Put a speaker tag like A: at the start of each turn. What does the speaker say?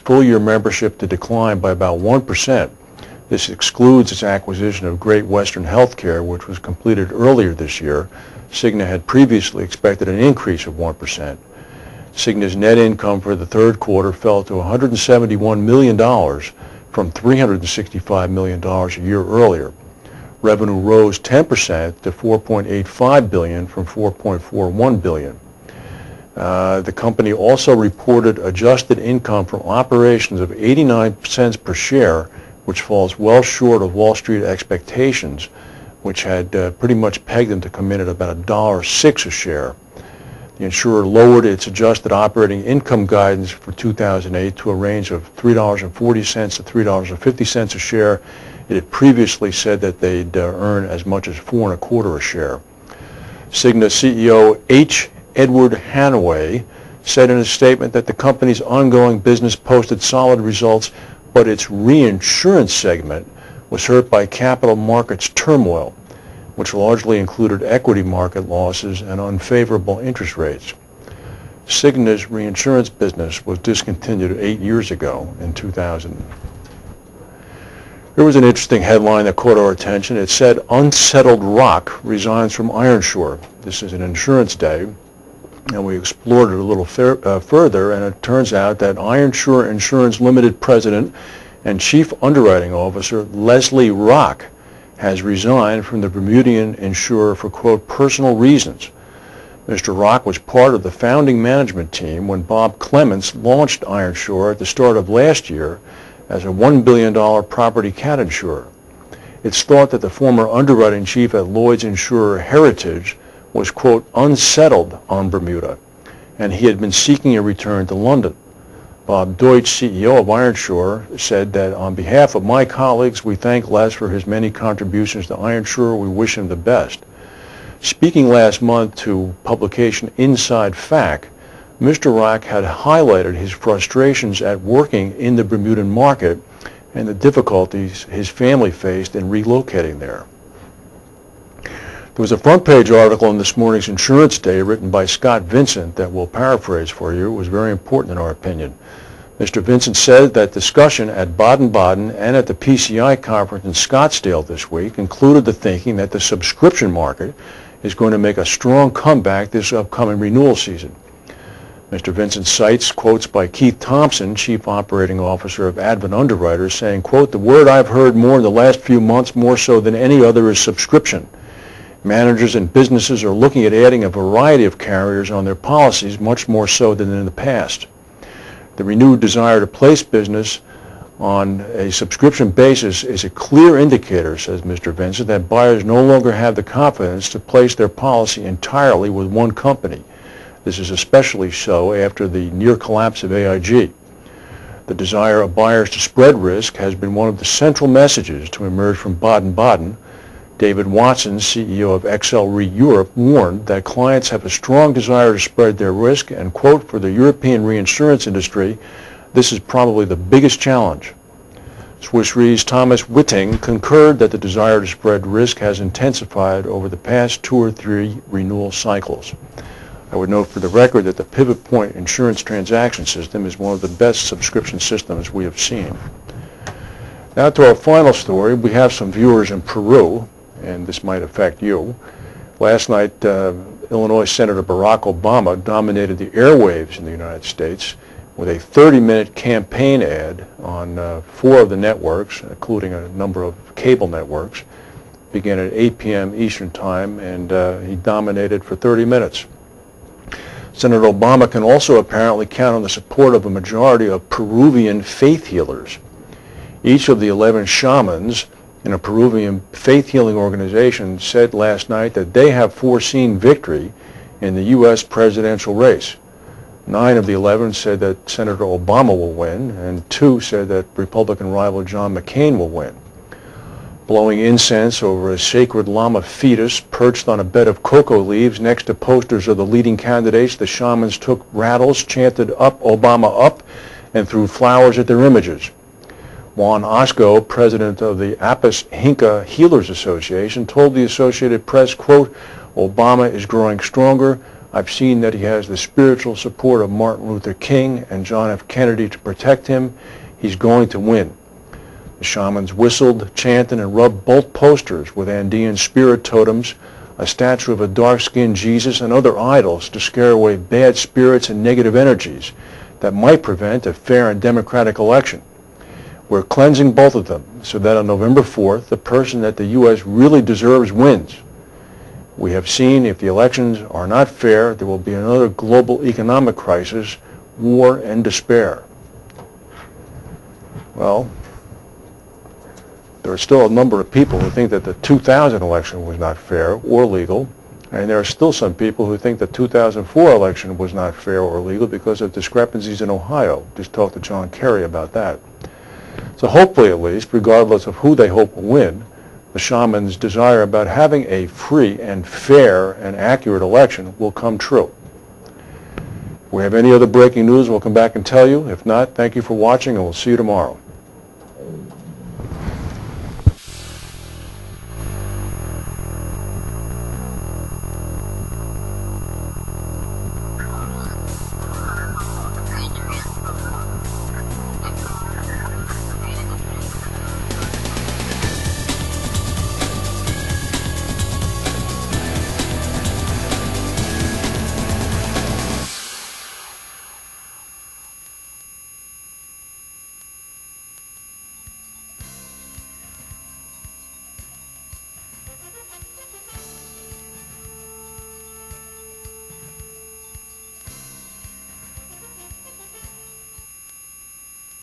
A: full-year membership to decline by about 1%. This excludes its acquisition of Great Western Healthcare, which was completed earlier this year. Cigna had previously expected an increase of 1%. Cigna's net income for the third quarter fell to $171 million from $365 million a year earlier. Revenue rose 10% to $4.85 billion from $4.41 billion. The company also reported adjusted income from operations of 89 cents per share, which falls well short of Wall Street expectations, which had pretty much pegged them to come in at about $1.06 a share. The insurer lowered its adjusted operating income guidance for 2008 to a range of $3.40 to $3.50 a share. It had previously said that they'd earn as much as $4.25 a share. Cigna CEO H. Edward Hanaway said in a statement that the company's ongoing business posted solid results, but its reinsurance segment was hurt by capital markets turmoil, which largely included equity market losses and unfavorable interest rates. Cigna's reinsurance business was discontinued 8 years ago in 2000. There was an interesting headline that caught our attention. It said, "Unsettled Rock resigns from Ironshore." This is an insurance day, and we explored it a little further, and it turns out that Ironshore Insurance Limited President and Chief Underwriting Officer Leslie Rock has resigned from the Bermudian insurer for, quote, personal reasons. Mr. Rock was part of the founding management team when Bob Clements launched Ironshore at the start of last year as a $1 billion property cat insurer. It's thought that the former underwriting chief at Lloyd's insurer Heritage was, quote, unsettled on Bermuda, and he had been seeking a return to London. Bob Deutsch, CEO of Ironshore, said that on behalf of my colleagues, we thank Les for his many contributions to Ironshore. We wish him the best. Speaking last month to publication Inside Fact, Mr. Rock had highlighted his frustrations at working in the Bermudan market and the difficulties his family faced in relocating there. There was a front page article in this morning's Insurance Day written by Scott Vincent that we'll paraphrase for you. It was very important in our opinion. Mr. Vincent said that discussion at Baden-Baden and at the PCI conference in Scottsdale this week included the thinking that the subscription market is going to make a strong comeback this upcoming renewal season. Mr. Vincent cites quotes by Keith Thompson, Chief Operating Officer of Advent Underwriters, saying, quote, "The word I've heard more in the last few months, more so than any other, is subscription. Managers and businesses are looking at adding a variety of carriers on their policies, much more so than in the past. The renewed desire to place business on a subscription basis is a clear indicator," says Mr. Vincent, "that buyers no longer have the confidence to place their policy entirely with one company. This is especially so after the near collapse of AIG. The desire of buyers to spread risk has been one of the central messages to emerge from Baden-Baden. David Watson, CEO of XL Re Europe, warned that clients have a strong desire to spread their risk and, quote, "for the European reinsurance industry, this is probably the biggest challenge." Swiss Re's Thomas Whitting concurred that the desire to spread risk has intensified over the past 2 or 3 renewal cycles. I would note for the record that the Pivot Point insurance transaction system is one of the best subscription systems we have seen. Now to our final story. We have some viewers in Peru, and this might affect you. Last night, Illinois Senator Barack Obama dominated the airwaves in the United States with a 30-minute campaign ad on 4 of the networks, including a number of cable networks. Began at 8 p.m. Eastern Time, and he dominated for 30 minutes. Senator Obama can also apparently count on the support of a majority of Peruvian faith healers. Each of the 11 shamans in a Peruvian faith healing organization said last night that they have foreseen victory in the U.S. presidential race. 9 of the 11 said that Senator Obama will win, and 2 said that Republican rival John McCain will win. Blowing incense over a sacred llama fetus perched on a bed of cocoa leaves next to posters of the leading candidates, the shamans took rattles, chanted "Up, Obama, up," and threw flowers at their images. Juan Osco, president of the Apis Hinca Healers Association, told the Associated Press, quote, "Obama is growing stronger. I've seen that he has the spiritual support of Martin Luther King and John F. Kennedy to protect him. He's going to win. The shamans whistled, chanted, and rubbed both posters with Andean spirit totems, a statue of a dark-skinned Jesus, and other idols to scare away bad spirits and negative energies that might prevent a fair and democratic election. We're cleansing both of them so that on November 4th, the person that the U.S. really deserves wins. We have seen if the elections are not fair, there will be another global economic crisis, war, and despair. Well, there are still a number of people who think that the 2000 election was not fair or legal, and there are still some people who think the 2004 election was not fair or legal because of discrepancies in Ohio. Just talked to John Kerry about that. So hopefully, at least, regardless of who they hope will win, the shamans' desire about having a free and fair and accurate election will come true. If we have any other breaking news, we'll come back and tell you. If not, thank you for watching, and we'll see you tomorrow.